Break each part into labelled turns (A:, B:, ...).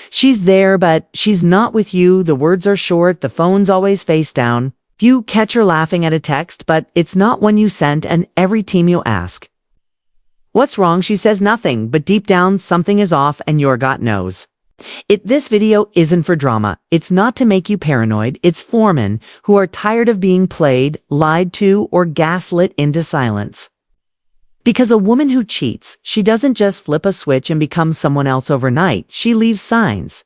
A: She's there, but she's not with you. The words are short, the phone's always face down. You catch her laughing at a text, but it's not one you sent, and every time you ask, "What's wrong?" she says nothing, but deep down something is off and your gut knows. This video isn't for drama. It's not to make you paranoid. It's for men who are tired of being played, lied to, or gaslit into silence. Because a woman who cheats, she doesn't just flip a switch and become someone else overnight. She leaves signs.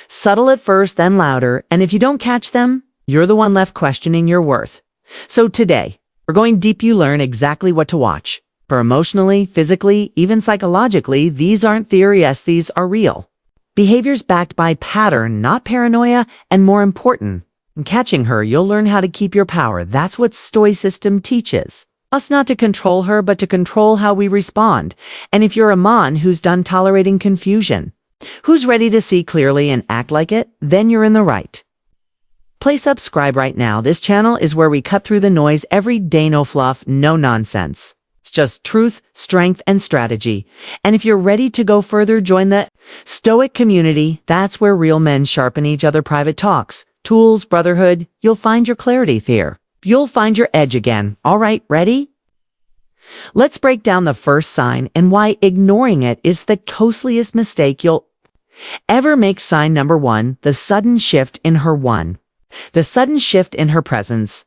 A: Subtle at first, then louder, and if you don't catch them, you're the one left questioning your worth. So today, we're going deep. You learn exactly what to watch. For emotionally, physically, even psychologically, these aren't theories, these are real. Behaviors backed by pattern, not paranoia, and more important, in catching her, you'll learn how to keep your power. That's what Stoicism teaches. Us not to control her, but to control how we respond. And if you're a man who's done tolerating confusion, who's ready to see clearly and act like it, then you're in the right place. Subscribe right now. This channel is where we cut through the noise every day. No fluff, no nonsense. It's just truth, strength, and strategy. And if you're ready to go further, join the Stoic community. That's where real men sharpen each other. Private talks, tools, brotherhood. You'll find your clarity there. You'll find your edge again. All right, ready? Let's break down the first sign and why ignoring it is the costliest mistake you'll ever make. Sign number 1, the sudden shift in her The sudden shift in her presence.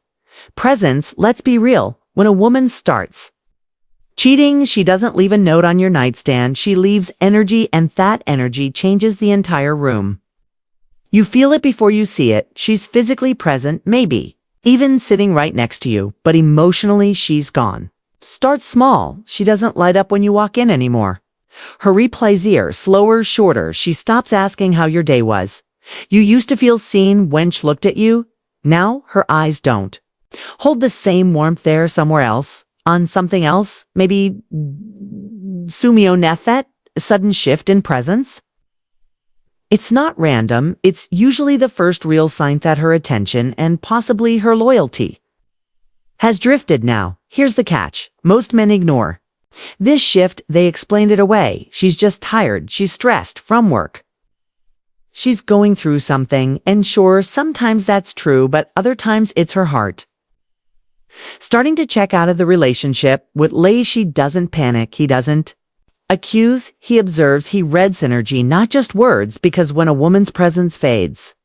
A: Presence, let's be real. When a woman starts cheating, she doesn't leave a note on your nightstand. She leaves energy, and that energy changes the entire room. You feel it before you see it. She's physically present, maybe even sitting right next to you, but emotionally she's gone. Start small. She doesn't light up when you walk in anymore. Her replies are slower, shorter. She stops asking how your day was. You used to feel seen when she looked at you. Now her eyes don't hold the same warmth. There somewhere else, on something else, maybe sumio nethet, a sudden shift in presence. It's not random. It's usually the first real sign that her attention and possibly her loyalty has drifted. Now, here's the catch. Most men ignore this shift. They explain it away. She's just tired. She's stressed from work. She's going through something, and sure, sometimes that's true, but other times it's her heart starting to check out of the relationship. With Lay, she doesn't panic. He doesn't accuse. He observes. He reads energy, not just words, because when a woman's presence fades,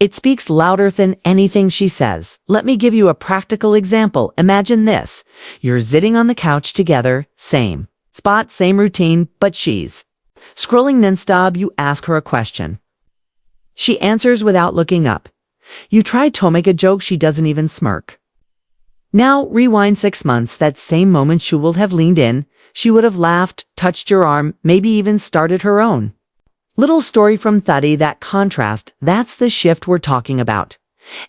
A: it speaks louder than anything she says. Let me give you a practical example. Imagine this. You're sitting on the couch together, same spot, same routine, but she's scrolling nonstop. You ask her a question. She answers without looking up. You try to make a joke. She doesn't even smirk. Now, rewind 6 months. That same moment she would have leaned in. She would have laughed, touched your arm, maybe even started her own little story from Thuddy. That contrast, that's the shift we're talking about.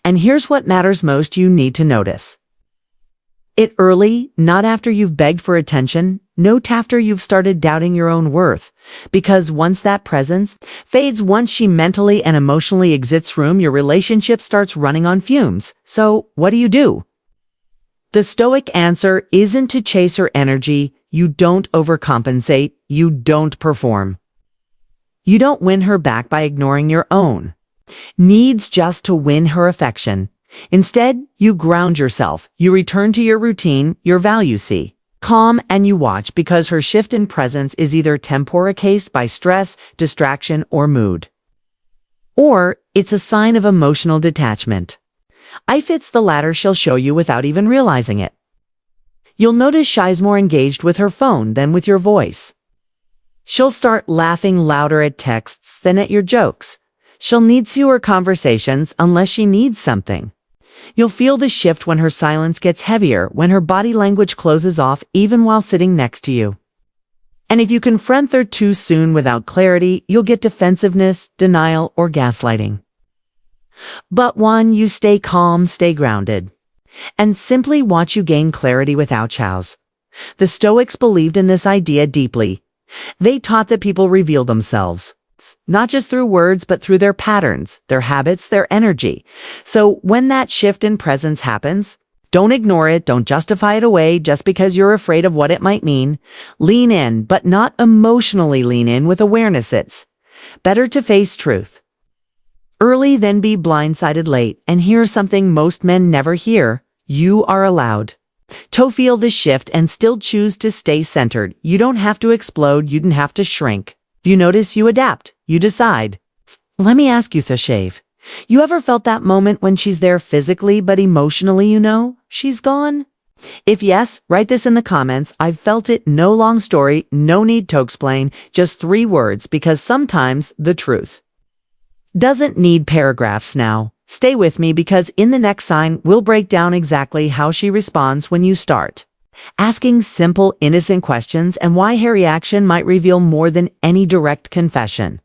A: And here's what matters most. You need to notice it early, not after you've begged for attention. Note after you've started doubting your own worth. Because once that presence fades, once she mentally and emotionally exits room, your relationship starts running on fumes. So, what do? The Stoic answer isn't to chase her energy. You don't overcompensate. You don't perform. You don't win her back by ignoring your own needs just to win her affection. Instead, you ground yourself. You return to your routine, your value. See calm, and you watch, because her shift in presence is either temporary by stress, distraction, or mood, or it's a sign of emotional detachment. If it's the latter, she'll show you without even realizing it. You'll notice she's more engaged with her phone than with your voice. She'll start laughing louder at texts than at your jokes. She'll need fewer conversations unless she needs something. You'll feel the shift when her silence gets heavier, when her body language closes off even while sitting next to you. And if you confront her too soon without clarity, you'll get defensiveness, denial, or gaslighting. But one, you stay calm, stay grounded, and simply watch you gain clarity without chows. The Stoics believed in this idea deeply. They taught that people reveal themselves, not just through words, but through their patterns, their habits, their energy. So when that shift in presence happens, don't ignore it. Don't justify it away just because you're afraid of what it might mean. Lean in, but not emotionally lean in, with awareness. Better to face truth early than be blindsided late. And here's something most men never hear. You are allowed to feel the shift and still choose to stay centered. You don't have to explode. You don't have to shrink. You notice, you adapt, you decide. Let me ask you, Thashave, you ever felt that moment when she's there physically, but emotionally, she's gone? If yes, write this in the comments. I've felt it. No long story, no need to explain, just 3 words, because sometimes the truth doesn't need paragraphs now. Stay with me, because in the next sign, we'll break down exactly how she responds when you start asking simple, innocent questions, and why her reaction might reveal more than any direct confession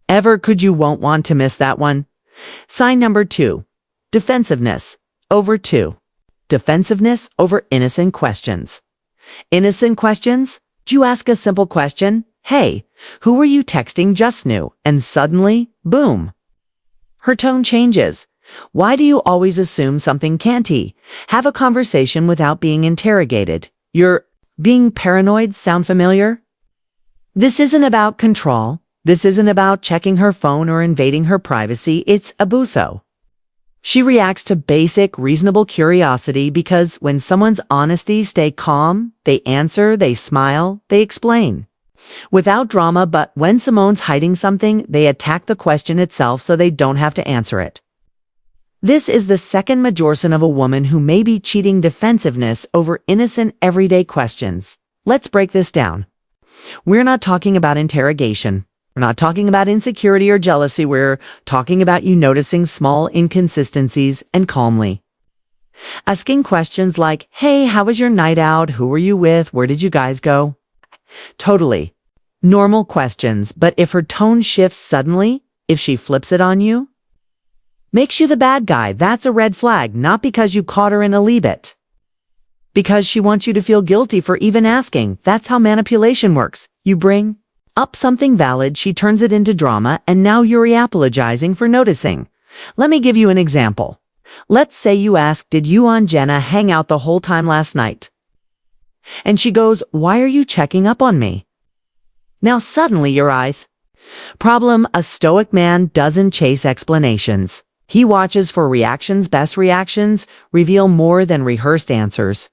A: ever could. You won't want to miss that one. Sign number 2, defensiveness over 2. Defensiveness over innocent questions. Innocent questions? Do you ask a simple question? Hey, who were you texting just now? And suddenly, boom, her tone changes. Why do you always assume something can't he? Have a conversation without being interrogated. You're being paranoid. Sound familiar? This isn't about control. This isn't about checking her phone or invading her privacy. It's abutho. She reacts to basic, reasonable curiosity, because when someone's honesty, stay calm, they answer, they smile, they explain. Without drama. But when Simone's hiding something, they attack the question itself so they don't have to answer it. This is the second majority of a woman who may be cheating. Defensiveness over innocent, everyday questions. Let's break this down. We're not talking about interrogation. We're not talking about insecurity or jealousy. We're talking about you noticing small inconsistencies and calmly asking questions like, hey, how was your night out? Who were you with? Where did you guys go? Totally normal questions. But if her tone shifts suddenly, if she flips it on you, makes you the bad guy, that's a red flag. Not because you caught her in a leave-it, because she wants you to feel guilty for even asking. That's how manipulation works. You bring up something valid, she turns it into drama, and now you're apologizing for noticing. Let me give you an example. Let's say you ask, did you and Jenna hang out the whole time last night? And she goes, why are you checking up on me? Now suddenly you're problem. A stoic man doesn't chase explanations. He watches for reactions. Best reactions reveal more than rehearsed answers.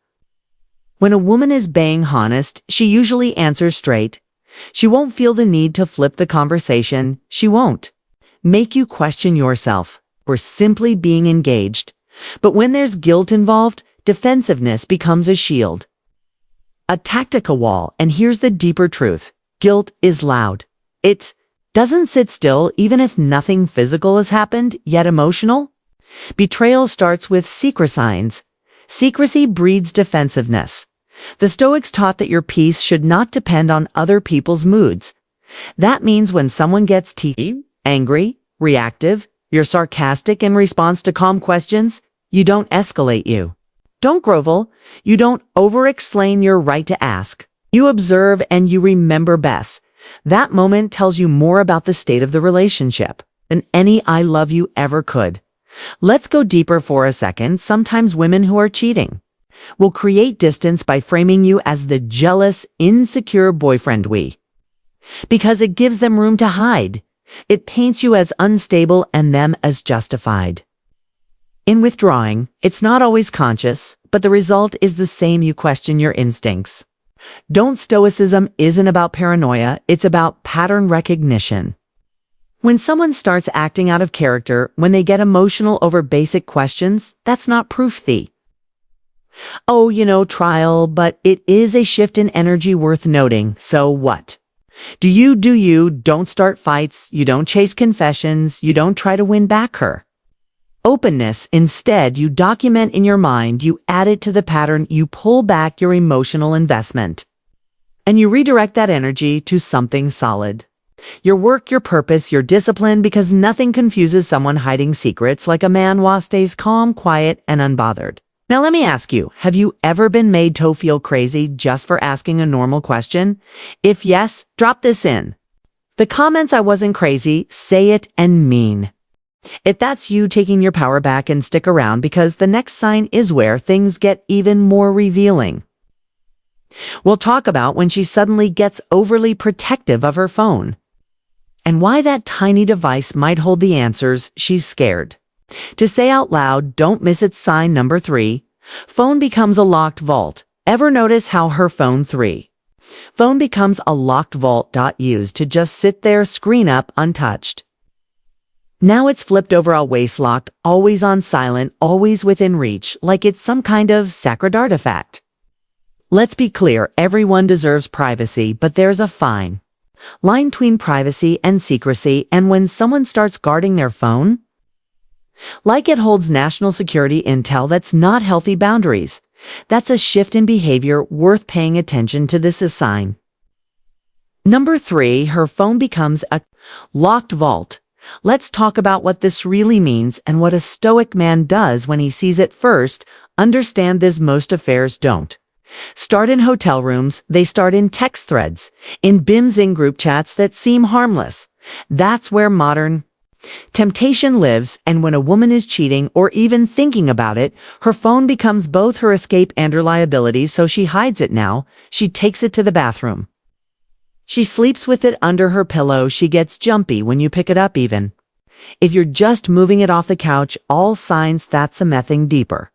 A: When a woman is being honest, she usually answers straight. She won't feel the need to flip the conversation. She won't make you question yourself. We're simply being engaged. But when there's guilt involved, defensiveness becomes a shield, a tactical wall. And here's the deeper truth. Guilt is loud. It doesn't sit still, even if nothing physical has happened, yet emotional. Betrayal starts with secret signs. Secrecy breeds defensiveness. The Stoics taught that your peace should not depend on other people's moods. That means when someone gets angry, reactive, you're sarcastic in response to calm questions, you don't escalate, you don't grovel, you don't over-explain your right to ask. You observe and you remember best. That moment tells you more about the state of the relationship than any I love you ever could. Let's go deeper for a second. Sometimes women who are cheating will create distance by framing you as the jealous, insecure boyfriend because it gives them room to hide. It paints you as unstable and them as justified. In withdrawing, it's not always conscious, but the result is the same. You question your instincts. Stoicism isn't about paranoia, it's about pattern recognition. When someone starts acting out of character, when they get emotional over basic questions, that's not proof trial, but it is a shift in energy worth noting. So what? Do you don't start fights, you don't chase confessions, you don't try to win back her openness. Instead, you document in your mind, you add it to the pattern, you pull back your emotional investment, and you redirect that energy to something solid. Your work, your purpose, your discipline, because nothing confuses someone hiding secrets like a man who stays calm, quiet, and unbothered. Now let me ask you, have you ever been made to feel crazy just for asking a normal question? If yes, drop this in the comments. I wasn't crazy. Say it and mean. If that's you, taking your power back, and stick around, because the next sign is where things get even more revealing. We'll talk about when she suddenly gets overly protective of her phone and why that tiny device might hold the answers, she's scared. To say out loud, don't miss it. Sign number 3. Phone becomes a locked vault. Ever notice how her phone 3? Phone becomes a locked vault. Used to just sit there, screen up, untouched. Now it's flipped over, always locked, always on silent, always within reach, like it's some kind of sacred artifact. Let's be clear, everyone deserves privacy, but there's a fine line between privacy and secrecy, and when someone starts guarding their phone, like it holds national security intel, that's not healthy boundaries. That's a shift in behavior worth paying attention to. This is sign number 3. Her phone becomes a locked vault. Let's talk about what this really means and what a Stoic man does when he sees it. First, understand this: most affairs don't start in hotel rooms, they start in text threads, in BIMs, in group chats that seem harmless. That's where modern temptation lives, and when a woman is cheating or even thinking about it, her phone becomes both her escape and her liability, so she hides it now. She takes it to the bathroom. She sleeps with it under her pillow. She gets jumpy when you pick it up, even if you're just moving it off the couch. All signs that something deeper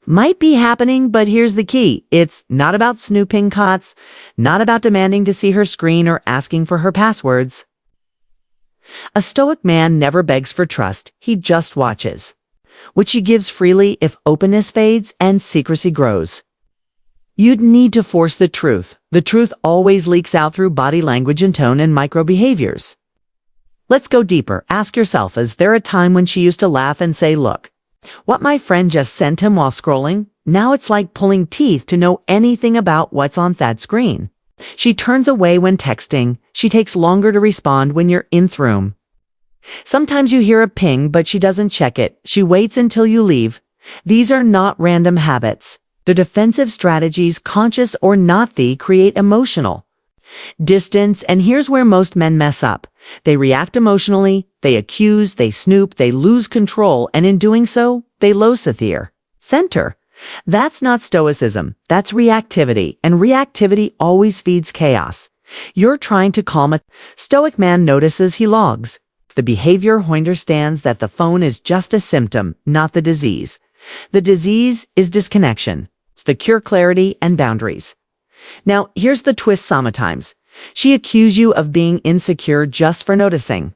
A: might be happening, but here's the key. It's not about snooping cots, not about demanding to see her screen or asking for her passwords. A Stoic man never begs for trust, he just watches, which he gives freely if openness fades and secrecy grows. You'd need to force the truth. The truth always leaks out through body language and tone and micro behaviors. Let's go deeper. Ask yourself, is there a time when she used to laugh and say, look what my friend just sent him, while scrolling? Now it's like pulling teeth to know anything about what's on that screen. She turns away when texting. She takes longer to respond when you're in the room. Sometimes you hear a ping, but she doesn't check it. She waits until you leave. These are not random habits. The defensive strategies, conscious or not, they create emotional distance, and here's where most men mess up. They react emotionally, they accuse, they snoop, they lose control, and in doing so, they lose their center. That's not Stoicism, that's reactivity, and reactivity always feeds chaos. You're trying to calm a Stoic man. Notices, he logs the behavior. He understands that the phone is just a symptom, not the disease. The disease is disconnection. It's the cure, clarity and boundaries. Now, here's the twist. Sometimes she accuses you of being insecure just for noticing.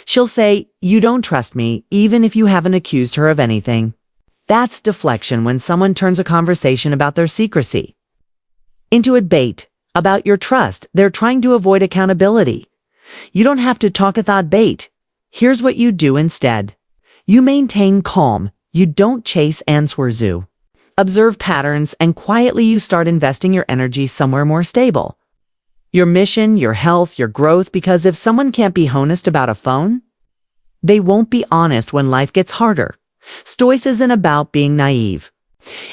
A: She'll say, you don't trust me, even if you haven't accused her of anything. That's deflection. When someone turns a conversation about their secrecy into a debate about your trust, they're trying to avoid accountability. You don't have to talk about bait. Here's what you do instead. You maintain calm. You don't chase answers. You observe patterns, and quietly you start investing your energy somewhere more stable. Your mission, your health, your growth, because if someone can't be honest about a phone, they won't be honest when life gets harder. Stoicism isn't about being naive.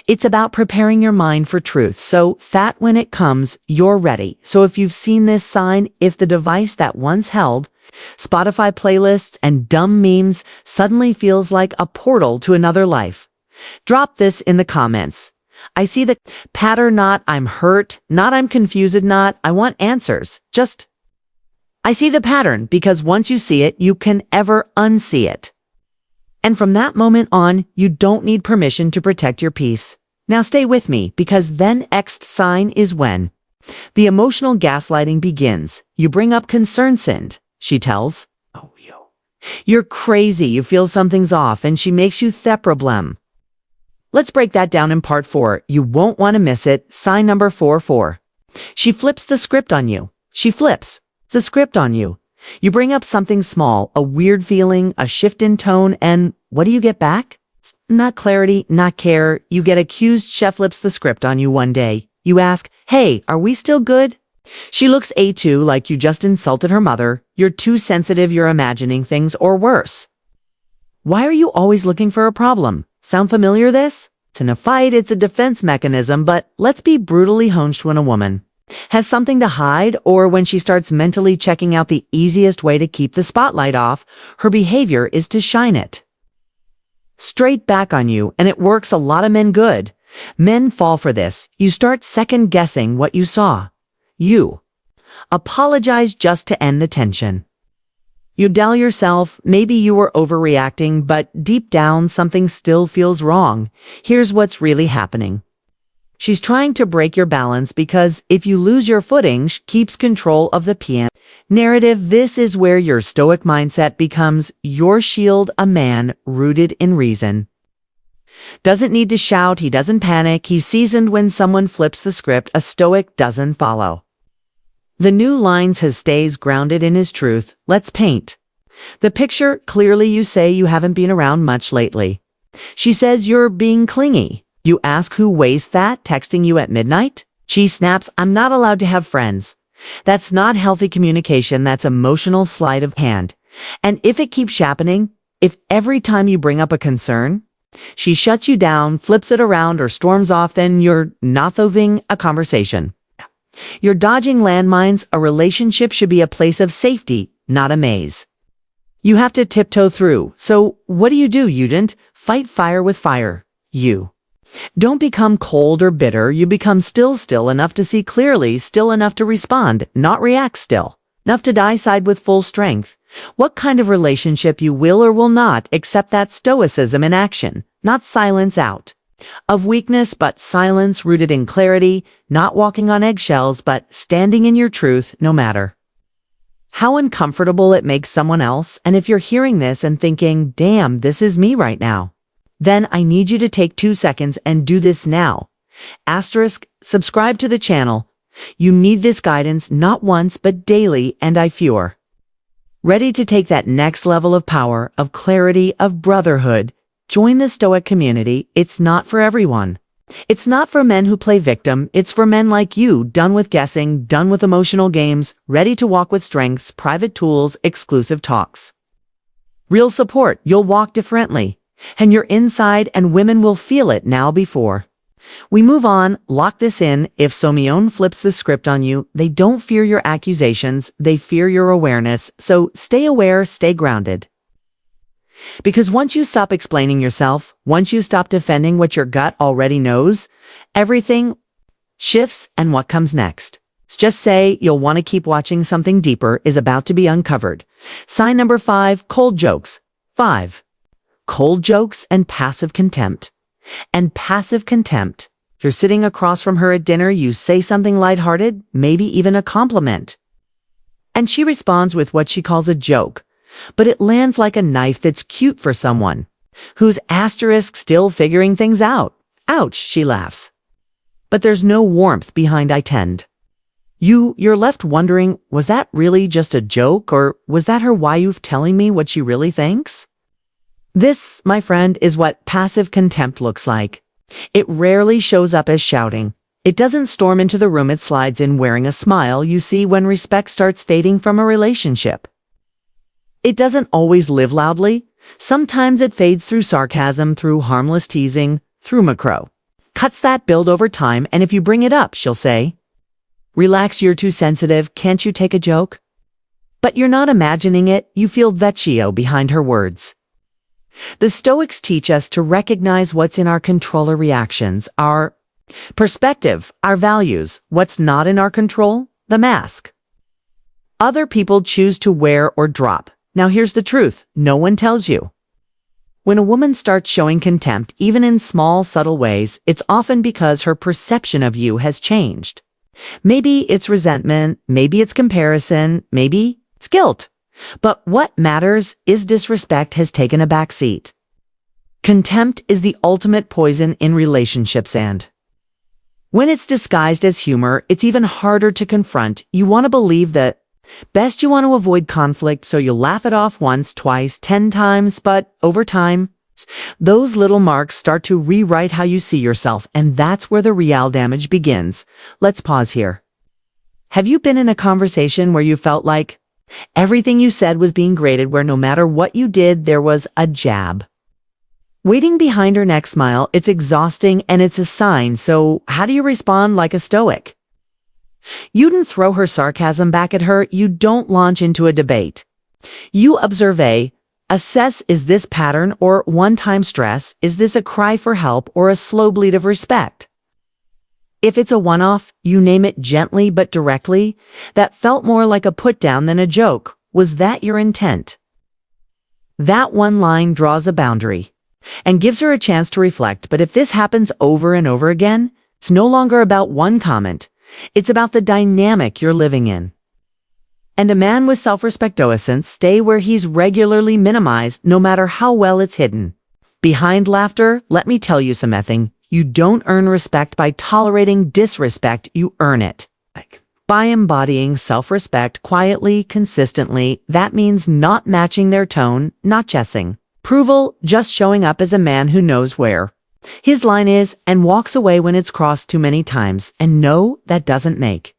A: It's about preparing your mind for truth, so that when it comes, you're ready. So if you've seen this sign, if the device that once held Spotify playlists and dumb memes suddenly feels like a portal to another life, drop this in the comments. I see the pattern, not I'm hurt, not I'm confused, not I want answers. Just, I see the pattern, because once you see it, you can ever unsee it. And from that moment on, you don't need permission to protect your peace. Now stay with me, because then next sign is when the emotional gaslighting begins. You bring up concern, sinned. She tells, oh, you're crazy, you feel something's off, and she makes you the problem. Let's break that down in part 4. You won't want to miss it. Sign number 4. She flips the script on you. She flips the script on you. You bring up something small, a weird feeling, a shift in tone, and what do you get back? Not clarity, not care. You get accused. She flips the script on you one day. You ask, hey, are we still good? She looks A2, like you just insulted her mother. You're too sensitive, you're imagining things, or worse. Why are you always looking for a problem? Sound familiar? This? It's in a fight, it's a defense mechanism, but let's be brutally honest. When a woman has something to hide, or when she starts mentally checking out the easiest way to keep the spotlight off, her behavior is to shine it straight back on you, and it works a lot of men good. Men fall for this. You start second guessing what you saw. You apologize just to end the tension. You tell yourself, maybe you were overreacting, but deep down something still feels wrong. Here's what's really happening. She's trying to break your balance because if you lose your footing, she keeps control of the piano. Narrative. This is where your Stoic mindset becomes your shield, a man rooted in reason. Doesn't need to shout, he doesn't panic, he's seasoned when someone flips the script, a Stoic doesn't follow. The new lines has stays grounded in his truth. Let's paint the picture. Clearly you say you haven't been around much lately. She says you're being clingy. You ask who wastes that, texting you at midnight? She snaps, I'm not allowed to have friends. That's not healthy communication, that's emotional sleight of hand. And if it keeps happening, if every time you bring up a concern, she shuts you down, flips it around, or storms off, then you're not having a conversation. You're dodging landmines. A relationship should be a place of safety, not a maze. You have to tiptoe through. So what do? You didn't fight fire with fire. You don't become cold or bitter. You become still enough to see clearly, still enough to respond, not react, still enough to decide with full strength what kind of relationship you will or will not accept. That Stoicism in action, not silence out of weakness, but silence rooted in clarity, not walking on eggshells, but standing in your truth no matter how uncomfortable it makes someone else. And if you're hearing this and thinking, damn, this is me right now, then I need you to take 2 seconds and do this now. Subscribe to the channel. You need this guidance not once, but daily, and I fewer. Ready to take that next level of power, of clarity, of brotherhood? Join the Stoic community. It's not for everyone. It's not for men who play victim. It's for men like you, done with guessing, done with emotional games, ready to walk with strengths, private tools, exclusive talks. Real support. You'll walk differently. And you're inside, and women will feel it now before we move on. Lock this in. If Someone flips the script on you, they don't fear your accusations, they fear your awareness. So stay aware, stay grounded. Because once you stop explaining yourself, once you stop defending what your gut already knows, everything shifts. And what comes next? Just say you'll want to keep watching. Something deeper is about to be uncovered. Sign number 5, cold jokes. 5. Cold jokes and passive contempt. And passive contempt. You're sitting across from her at dinner, you say something lighthearted, maybe even a compliment, and she responds with what she calls a joke, but it lands like a knife that's cute for someone who's still figuring things out. Ouch, she laughs. But there's no warmth behind I tend. You're left wondering, was that really just a joke, or was that her way of telling me what she really thinks? This, my friend, is what passive contempt looks like. It rarely shows up as shouting. It doesn't storm into the room, it slides in wearing a smile you see when respect starts fading from a relationship. It doesn't always live loudly. Sometimes it fades through sarcasm, through harmless teasing, through macro. Cuts that build over time, and if you bring it up, she'll say, relax, you're too sensitive, can't you take a joke? But you're not imagining it, you feel vecchio behind her words. The Stoics teach us to recognize what's in our control, our reactions, our perspective, our values. What's not in our control? The mask other people choose to wear or drop. Now here's the truth. No one tells you. When a woman starts showing contempt, even in small, subtle ways, it's often because her perception of you has changed. Maybe it's resentment, maybe it's comparison, maybe it's guilt. But what matters is disrespect has taken a back seat. Contempt is the ultimate poison in relationships, and when it's disguised as humor, it's even harder to confront. You want to believe that best you want to avoid conflict, so you'll laugh it off once, twice, 10 times, but over time, those little marks start to rewrite how you see yourself, and that's where the real damage begins. Let's pause here. Have you been in a conversation where you felt like everything you said was being graded, where no matter what you did, there was a jab waiting behind her next smile? It's exhausting, and it's a sign. So how do you respond like a Stoic? You don't throw her sarcasm back at her. You don't launch into a debate. You observe, assess, is this pattern or one-time stress? Is this a cry for help or a slow bleed of respect? If it's a one-off, you name it gently but directly. That felt more like a put-down than a joke. Was that your intent? That one line draws a boundary and gives her a chance to reflect. But if this happens over and over again, it's no longer about one comment. It's about the dynamic you're living in. And a man with self-respect doesn't stay where he's regularly minimized, no matter how well it's hidden. Behind laughter, let me tell you something. You don't earn respect by tolerating disrespect, you earn it. By embodying self-respect quietly, consistently, that means not matching their tone, not chessing. Approval, just showing up as a man who knows where his line is and walks away when it's crossed too many times. And no, that doesn't make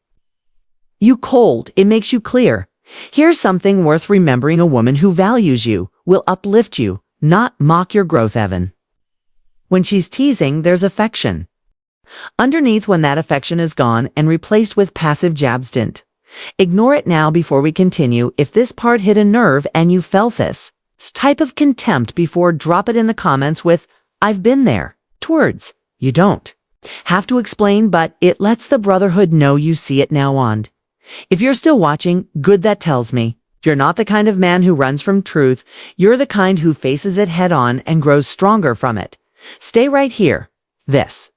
A: you cold, it makes you clear. Here's something worth remembering: a woman who values you will uplift you, not mock your growth, Evan. When she's teasing, there's affection underneath. When that affection is gone and replaced with passive jabs, don't ignore it now before we continue. If this part hit a nerve and you felt this type of contempt before, drop it in the comments with "I've been there" words. You don't have to explain, but it lets the brotherhood know you see it now on. If you're still watching, good, that tells me you're not the kind of man who runs from truth. You're the kind who faces it head on and grows stronger from it. Stay right here. This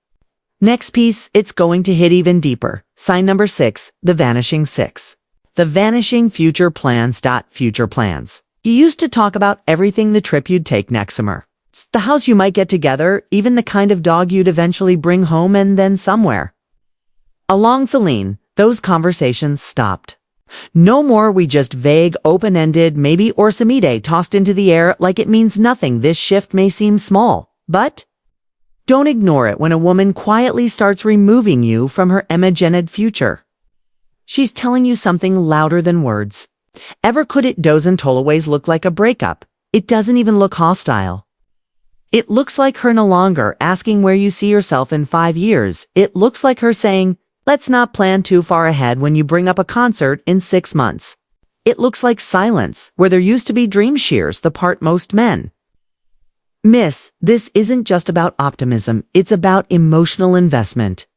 A: next piece, it's going to hit even deeper. Sign number 6, the vanishing 6. The vanishing future plans. Future plans. You used to talk about everything: the trip you'd take next summer, the house you might get together, even the kind of dog you'd eventually bring home. And then somewhere along the line, those conversations stopped. No more we just vague, open-ended, maybe or some tossed into the air like it means nothing. This shift may seem small, but don't ignore it. When a woman quietly starts removing you from her imagined future, she's telling you something louder than words ever could. It doesn't always look like a breakup. It doesn't even look hostile. It looks like her no longer asking where you see yourself in 5 years. It looks like her saying, "Let's not plan too far ahead when you bring up a concert in 6 months." It looks like silence where there used to be dream shears, the part most men miss. This isn't just about optimism, it's about emotional investment.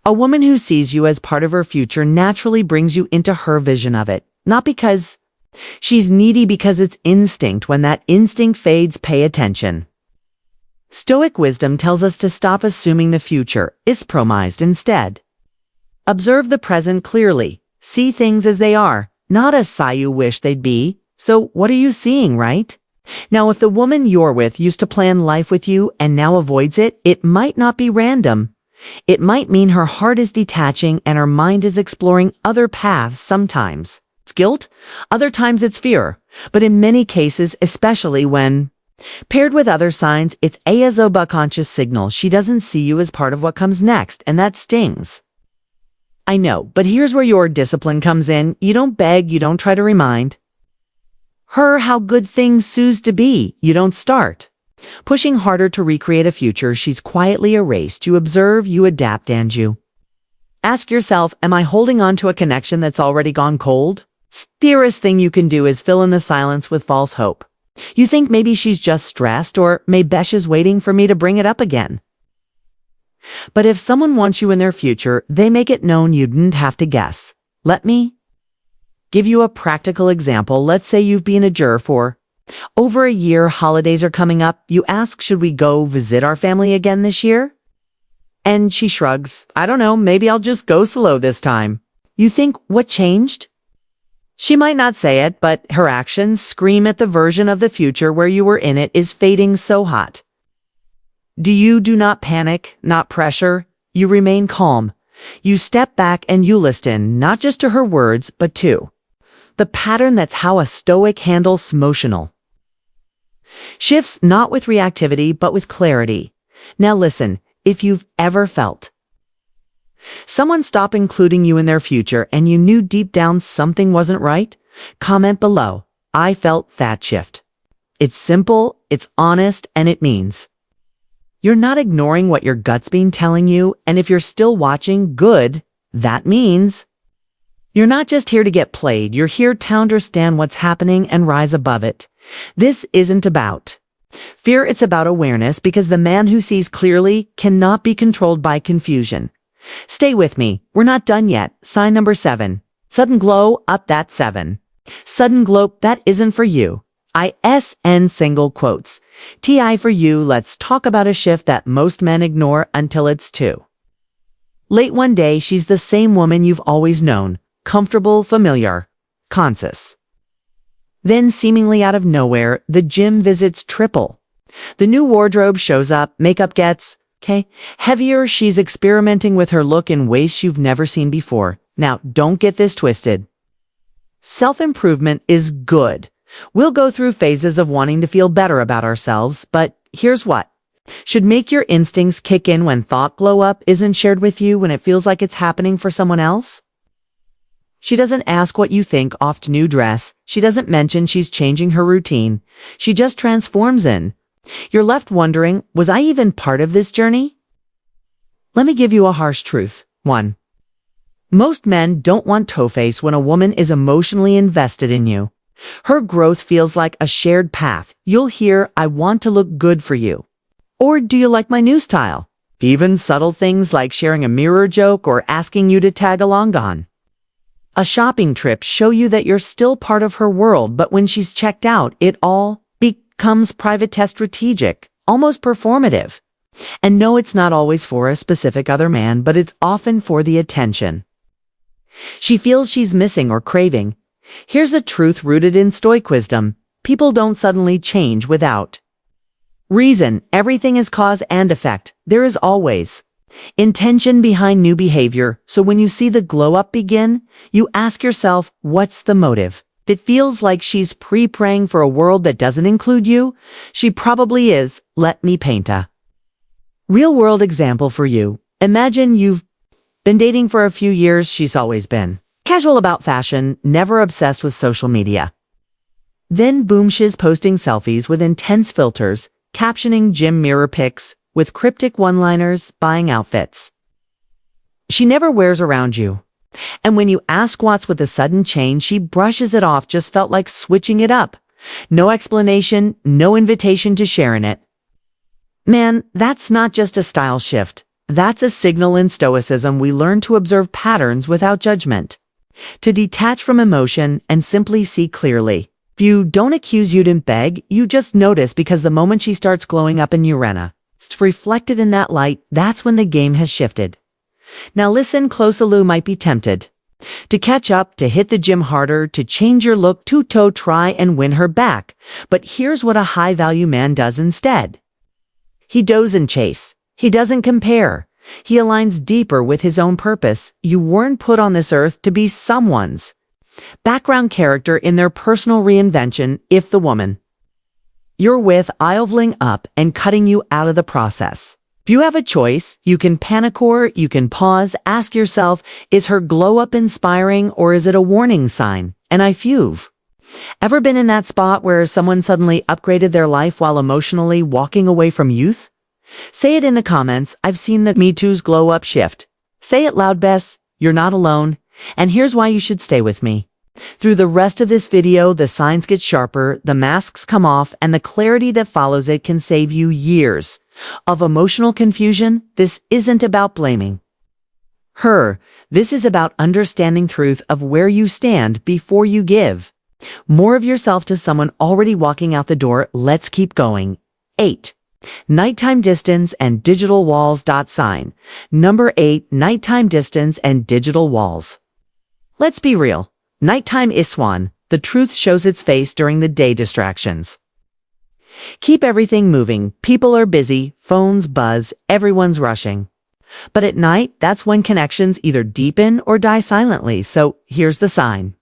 A: A woman who sees you as part of her future naturally brings you into her vision of it, not because she's needy, because it's instinct. When that instinct fades, pay attention. Stoic wisdom tells us to stop assuming the future is promised. Instead, observe the present clearly. See things as they are, not as you wish they'd be. So what are you seeing right now? If the woman you're with used to plan life with you and now avoids it, it might not be random. It might mean her heart is detaching and her mind is exploring other paths. Sometimes it's guilt, other times it's fear. But in many cases, especially when paired with other signs, it's a subconscious signal. She doesn't see you as part of what comes next, and that stings. I know, but here's where your discipline comes in. You don't beg, you don't try to remind her how good things used to be. You don't start pushing harder to recreate a future she's quietly erased. You observe, you adapt, and you ask yourself, am I holding on to a connection that's already gone cold? The theorist thing you can do is fill in the silence with false hope. You think maybe she's just stressed, or maybe Besh is waiting for me to bring it up again. But if someone wants you in their future, they make it known. You didn't have to guess. Let me give you a practical example. Let's say you've been a juror for over a year. Holidays are coming up. You ask, should we go visit our family again this year? And she shrugs. I don't know, maybe I'll just go solo this time. You think, what changed? She might not say it, but her actions scream at the version of the future where you were in it is fading so hot. Do not panic, not pressure. You remain calm. You step back and you listen, not just to her words, but to the pattern. That's how a Stoic handles emotional shifts, not with reactivity, but with clarity. Now listen, if you've ever felt someone stop including you in their future and you knew deep down something wasn't right, comment below. I felt that shift. It's simple, it's honest, and it means you're not ignoring what your gut's been telling you. And if you're still watching, good. That means you're not just here to get played. You're here to understand what's happening and rise above it. This isn't about fear, it's about awareness, because the man who sees clearly cannot be controlled by confusion. Stay with me. We're not done yet. Sign number 7. Sudden glow up. That 7 Sudden glow, that isn't for you. ISN single quotes. TI for you, let's talk about a shift that most men ignore until it's too late. One day, she's the same woman you've always known. Comfortable, familiar, conscious. Then, seemingly out of nowhere, the gym visits triple. The new wardrobe shows up, makeup gets, heavier. She's experimenting with her look in ways you've never seen before. Now, don't get this twisted. Self-improvement is good. We'll go through phases of wanting to feel better about ourselves, but here's what should make your instincts kick in when thought glow up isn't shared with you when it feels like it's happening for someone else. She doesn't ask what you think off new dress. She doesn't mention she's changing her routine. She just transforms in. You're left wondering, was I even part of this journey? Let me give you a harsh truth. 1. Most men don't want toe-face when a woman is emotionally invested in you. Her growth feels like a shared path. You'll hear, I want to look good for you. Or do you like my new style? Even subtle things like sharing a mirror joke or asking you to tag along on a shopping trip show you that you're still part of her world, but when she's checked out, it all becomes private test strategic, almost performative. And no, it's not always for a specific other man, but it's often for the attention she feels she's missing or craving. Here's a truth rooted in Stoic wisdom. People don't suddenly change without reason. Everything is cause and effect. There is always intention behind new behavior. So when you see the glow up begin, you ask yourself, what's the motive? If it feels like she's praying for a world that doesn't include you, she probably is. Let me paint a real-world example for you. Imagine you've been dating for a few years. She's always been casual about fashion, never obsessed with social media. Then boom, she's posting selfies with intense filters, captioning gym mirror pics with cryptic one-liners, buying outfits she never wears around you. And when you ask what's with the sudden change, she brushes it off. Just felt like switching it up. No explanation, no invitation to share in it. Man, that's not just a style shift. That's a signal. In Stoicism, we learn to observe patterns without judgment, to detach from emotion and simply see clearly. If you don't accuse, you didn't beg, you just notice, because the moment she starts glowing up in Urena, it's reflected in that light. That's when the game has shifted. Now listen close. You might be tempted to catch up, to hit the gym harder, to change your look, to try and win her back. But here's what a high-value man does instead. He doesn't chase. He doesn't compare. He aligns deeper with his own purpose. You weren't put on this earth to be someone's background character in their personal reinvention. If the woman you're with idling up and cutting you out of the process, if you have a choice, you can panic or you can pause. Ask yourself, is her glow up inspiring or is it a warning sign? And if you've ever been in that spot where someone suddenly upgraded their life while emotionally walking away from youth, say it in the comments. I've seen the Me Too's glow up shift. Say it loud, Bess. You're not alone. And here's why you should stay with me. Through the rest of this video, the signs get sharper, the masks come off, and the clarity that follows it can save you years of emotional confusion. This isn't about blaming her. This is about understanding truth of where you stand before you give more of yourself to someone already walking out the door. Let's keep going. 8. Nighttime distance and digital walls. Sign number 8, nighttime distance and digital walls. Let's be real. Nighttime is one. The truth shows its face during the day. Distractions keep everything moving. People are busy, phones buzz, everyone's rushing. But at night, that's when connections either deepen or die silently. So here's the sign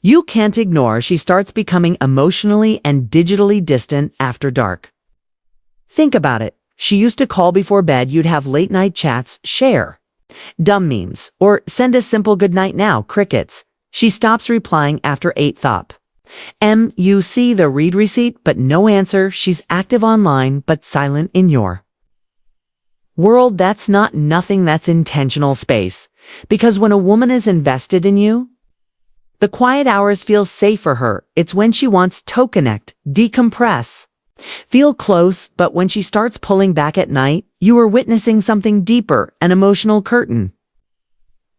A: you can't ignore. She starts becoming emotionally and digitally distant after dark. Think about it. She used to call before bed. You'd have late night chats, share dumb memes, or send a simple good night now. Crickets. She stops replying after 8 thop. You see the read receipt, but no answer. She's active online, but silent in your world. That's not nothing. That's intentional space. Because when a woman is invested in you, the quiet hours feel safe for her. It's when she wants to connect, decompress, feel close. But when she starts pulling back at night, you are witnessing something deeper, an emotional curtain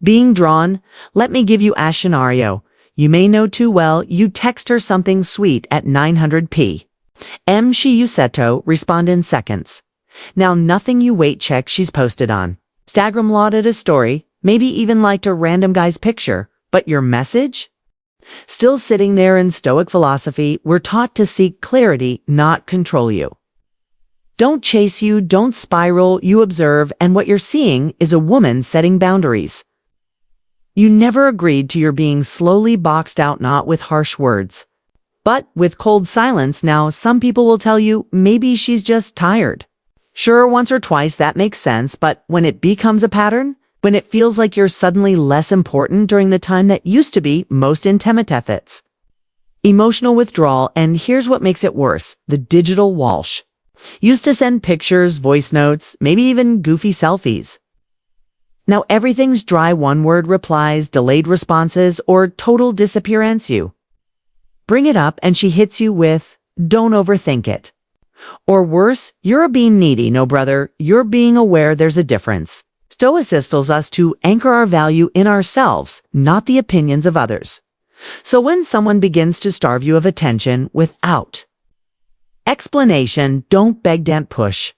A: being drawn. Let me give you a scenario. You may know too well, you text her something sweet at 900p. She Useto respond in seconds. Now nothing you wait check she's posted on. Instagram lauded a story, maybe even liked a random guy's picture, but your message? Still sitting there. In Stoic philosophy, we're taught to seek clarity, not control you. Don't chase you, don't spiral, you observe, and what you're seeing is a woman setting boundaries. You never agreed to your being slowly boxed out, not with harsh words, but with cold silence. Now, some people will tell you maybe she's just tired. Sure, once or twice that makes sense, but when it becomes a pattern, when it feels like you're suddenly less important during the time that used to be most intimate, it's emotional withdrawal. And here's what makes it worse: the digital Walsh. Used to send pictures, voice notes, maybe even goofy selfies. Now everything's dry one-word replies, delayed responses, or total disappearance. You bring it up and she hits you with, "Don't overthink it." Or worse, "You're being needy." No, brother, you're being aware there's a difference. Stoicism tells us to anchor our value in ourselves, not the opinions of others. So when someone begins to starve you of attention without explanation, don't beg, don't push,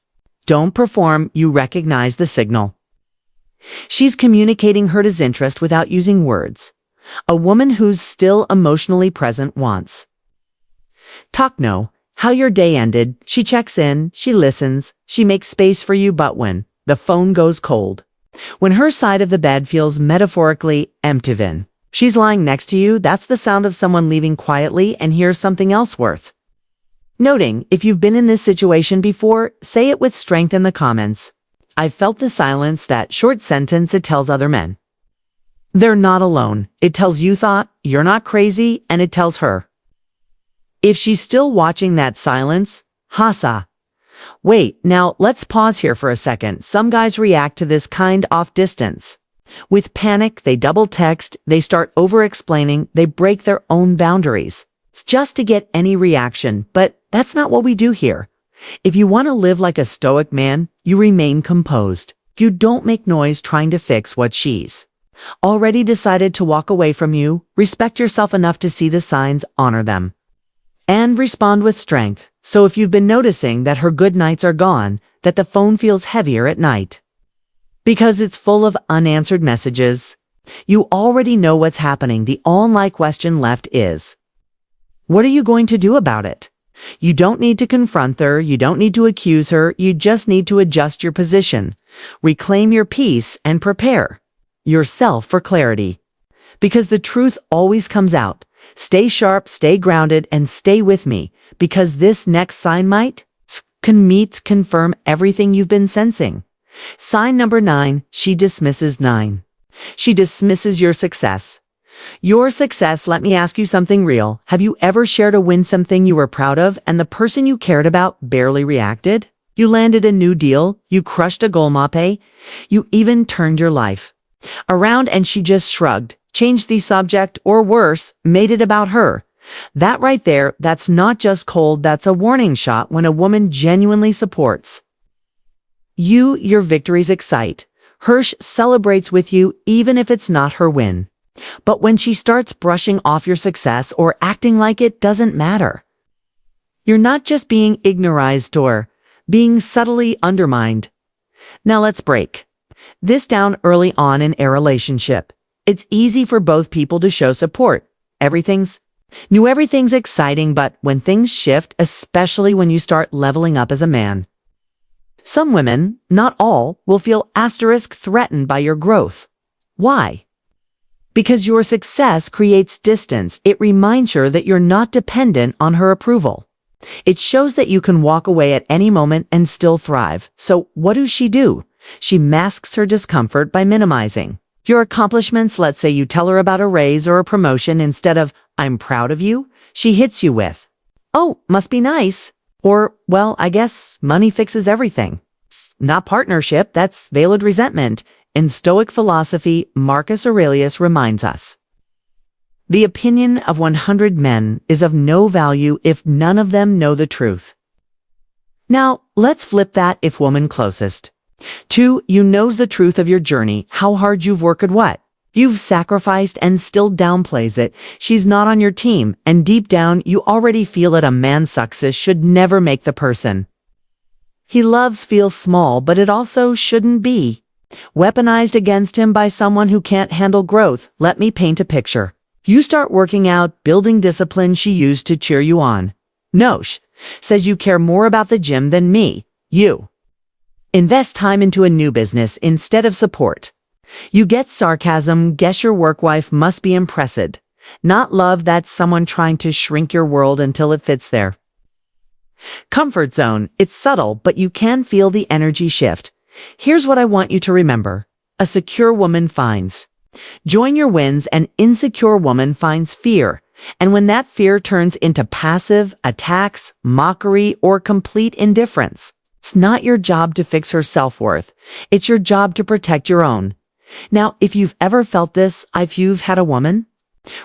A: don't perform, you recognize the signal. She's communicating her disinterest without using words. A woman who's still emotionally present wants talk, know how your day ended. She checks in, she listens, she makes space for you. But when the phone goes cold, when her side of the bed feels metaphorically empty, then she's lying next to you, that's the sound of someone leaving quietly. And here's something else worth noting. If you've been in this situation before, say it with strength in the comments. I felt the silence. That short sentence, it tells other men they're not alone. It tells you thought you're not crazy, and it tells her, if she's still watching that silence, hasa. Wait, now let's pause here for a second. Some guys react to this kind off distance. With panic, they double text, they start over-explaining, they break their own boundaries. It's just to get any reaction, but that's not what we do here. If you want to live like a stoic man, you remain composed. You don't make noise trying to fix what she's already decided to walk away from you. Respect yourself enough to see the signs, honor them, and respond with strength. So if you've been noticing that her good nights are gone, that the phone feels heavier at night because it's full of unanswered messages, you already know what's happening. The only question left is, what are you going to do about it? You don't need to confront her, you don't need to accuse her, you just need to adjust your position, reclaim your peace, and prepare yourself for clarity. Because the truth always comes out. Stay sharp, stay grounded, and stay with me, because this next sign might confirm everything you've been sensing. Sign number 9, she dismisses 9. She dismisses your success. Your success. Let me ask you something real. Have you ever shared a win, something you were proud of, and the person you cared about barely reacted? You landed a new deal, you crushed a goal mape, you even turned your life around, and she just shrugged, changed the subject, or worse, made it about her. That right there, that's not just cold, that's a warning shot. When a woman genuinely supports you, your victories excite. Hirsch celebrates with you even if it's not her win. But when she starts brushing off your success or acting like it doesn't matter, you're not just being ignorized or being subtly undermined. Now let's break this down early on in a relationship. It's easy for both people to show support. Everything's new, everything's exciting, but when things shift, especially when you start leveling up as a man, some women, not all, will feel threatened by your growth. Why? Because your success creates distance. It reminds her that you're not dependent on her approval. It shows that you can walk away at any moment and still thrive. So what does she do? She masks her discomfort by minimizing your accomplishments. Let's say you tell her about a raise or a promotion. Instead of, "I'm proud of you," she hits you with, "Oh, must be nice." Or, "Well, I guess money fixes everything." Not partnership, that's veiled resentment. In Stoic philosophy, Marcus Aurelius reminds us, the opinion of 100 men is of no value if none of them know the truth. Now, let's flip that. If woman closest to you knows the truth of your journey, how hard you've worked, what You've sacrificed and still downplays it. She's not on your team, and deep down, you already feel that a man's success should never make the person he loves feel small, but it also shouldn't be weaponized against him by someone who can't handle growth. Let me paint a picture. You start working out, building discipline she used to cheer you on. Nosh says you care more about the gym than me. You invest time into a new business instead of support. You get sarcasm, guess your work wife must be impressed. Not love, that's someone trying to shrink your world until it fits their comfort zone. It's subtle, but you can feel the energy shift. Here's what I want you to remember. A secure woman finds joy in your wins, an insecure woman finds fear. And when that fear turns into passive attacks, mockery, or complete indifference, it's not your job to fix her self-worth. It's your job to protect your own. Now, if you've ever felt this, if you've had a woman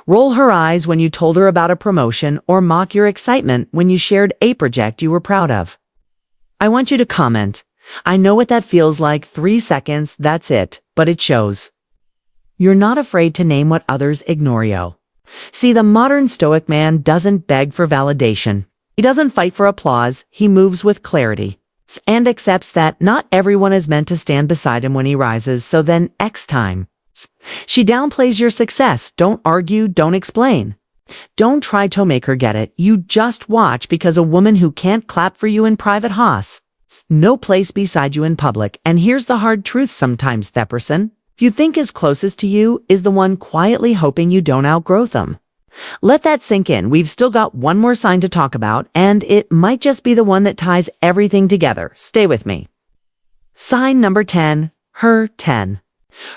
A: roll her eyes when you told her about a promotion or mock your excitement when you shared a project you were proud of, I want you to comment. I know what that feels like. 3 seconds, that's it, but it shows. You're not afraid to name what others ignore you. See, the modern Stoic man doesn't beg for validation. He doesn't fight for applause. He moves with clarity and accepts that not everyone is meant to stand beside him when he rises. So then next time she downplays your success, don't argue, don't explain. Don't try to make her get it. You just watch, because a woman who can't clap for you in private has no place beside you in public. And here's the hard truth sometimes, that person you think is closest to you is the one quietly hoping you don't outgrow them. Let that sink in. We've still got one more sign to talk about, and it might just be the one that ties everything together. Stay with me. Sign number 10, her 10.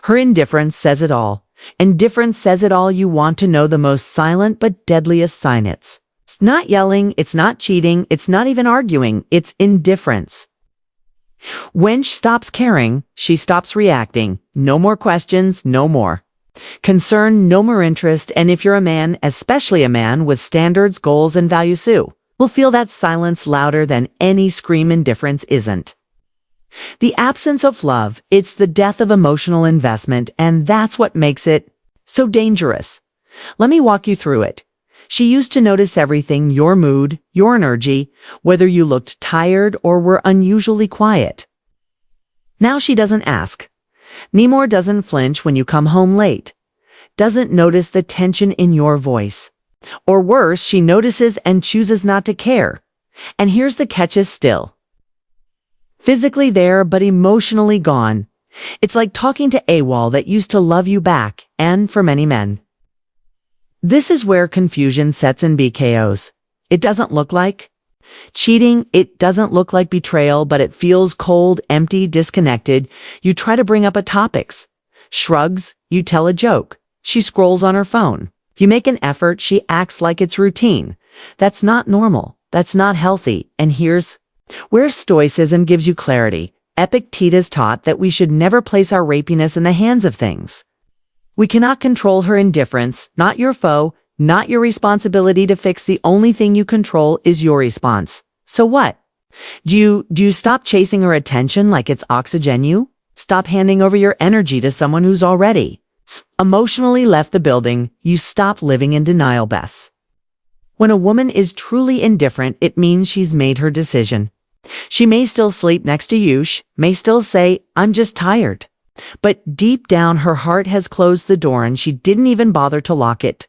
A: Her indifference says it all. Indifference says it all. You want to know the most silent but deadliest sign. It's not yelling, it's not cheating, it's not even arguing, it's indifference. When she stops caring, she stops reacting. No more questions, no more concern, no more interest. And if you're a man, especially a man with standards, goals, and values, will feel that silence louder than any scream. Indifference isn't the absence of love, it's the death of emotional investment, and that's what makes it so dangerous. Let me walk you through it. She used to notice everything: your mood, your energy, whether you looked tired or were unusually quiet. Now she doesn't ask. Nemor doesn't flinch when you come home late. Doesn't notice the tension in your voice. Or worse, she notices and chooses not to care. And here's the catch: is still physically there, but emotionally gone. It's like talking to a wall that used to love you back. And for many men, this is where confusion sets in. BKOs. It doesn't look like cheating, it doesn't look like betrayal, but it feels cold, empty, disconnected. You try to bring up a topics. Shrugs, you tell a joke. She scrolls on her phone. You make an effort, she acts like it's routine. That's not normal. That's not healthy. And here's where Stoicism gives you clarity. Epictetus taught that we should never place our rapiness in the hands of things. We cannot control her indifference, not your foe, not your responsibility to fix. The only thing you control is your response. So what? Do you stop chasing her attention like it's oxygen? You stop handing over your energy to someone who's already emotionally left the building. You stop living in denial. Bess. When a woman is truly indifferent, it means she's made her decision. She may still sleep next to you, may still say, "I'm just tired." But deep down, her heart has closed the door and she didn't even bother to lock it.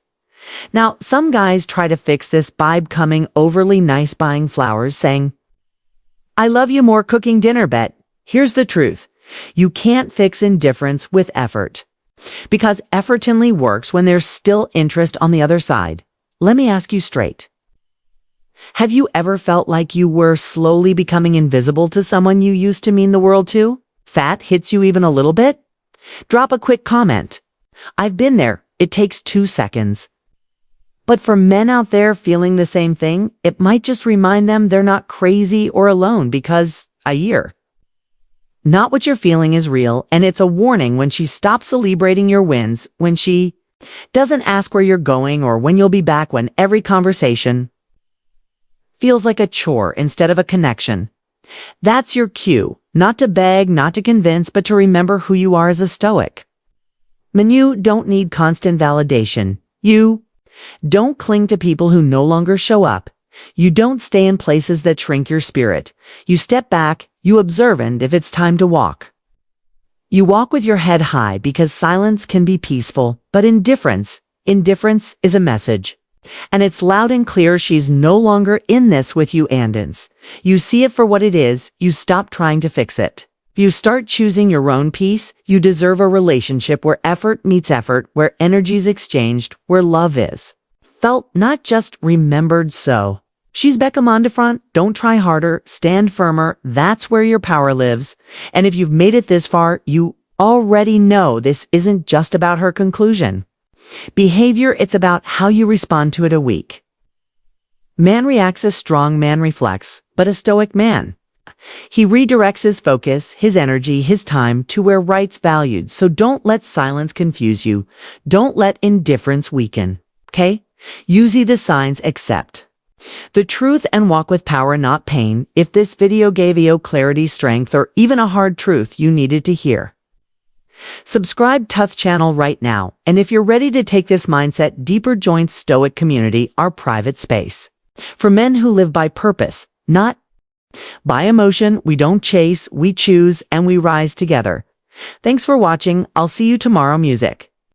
A: Now, some guys try to fix this by becoming overly nice, buying flowers, saying, "I love you more," cooking dinner. Bet. Here's the truth. You can't fix indifference with effort, because effort only works when there's still interest on the other side. Let me ask you straight. Have you ever felt like you were slowly becoming invisible to someone you used to mean the world to? Fat hits you even a little bit? Drop a quick comment. I've been there. It takes 2 seconds. But for men out there feeling the same thing, it might just remind them they're not crazy or alone, because a year. Not what you're feeling is real, and it's a warning when she stops celebrating your wins, when she doesn't ask where you're going or when you'll be back, when every conversation feels like a chore instead of a connection. That's your cue, not to beg, not to convince, but to remember who you are as a Stoic. You don't need constant validation. You don't cling to people who no longer show up. You don't stay in places that shrink your spirit. You step back, you observe, and if it's time to walk. You walk with your head high because silence can be peaceful, but indifference is a message. And it's loud and clear she's no longer in this with you, Andens. You see it for what it is, you stop trying to fix it. If you start choosing your own peace, you deserve a relationship where effort meets effort, where energy's exchanged, where love is felt, not just remembered. So she's Becca Mondefront. Don't try harder, stand firmer. That's where your power lives. And if you've made it this far, you already know this isn't just about her conclusion. Behavior, it's about how you respond to it. A weak man reacts, a strong man reflects, but a stoic man, he redirects his focus, his energy, his time to where right's valued. So don't let silence confuse you. Don't let indifference weaken. Okay? You see the signs, accept the truth, and walk with power, not pain. If this video gave you clarity, strength, or even a hard truth you needed to hear, subscribe to the channel right now. And if you're ready to take this mindset deeper, join Stoic Community, our private space for men who live by purpose, not by emotion. We don't chase, we choose, and we rise together. Thanks for watching. I'll see you tomorrow. Music.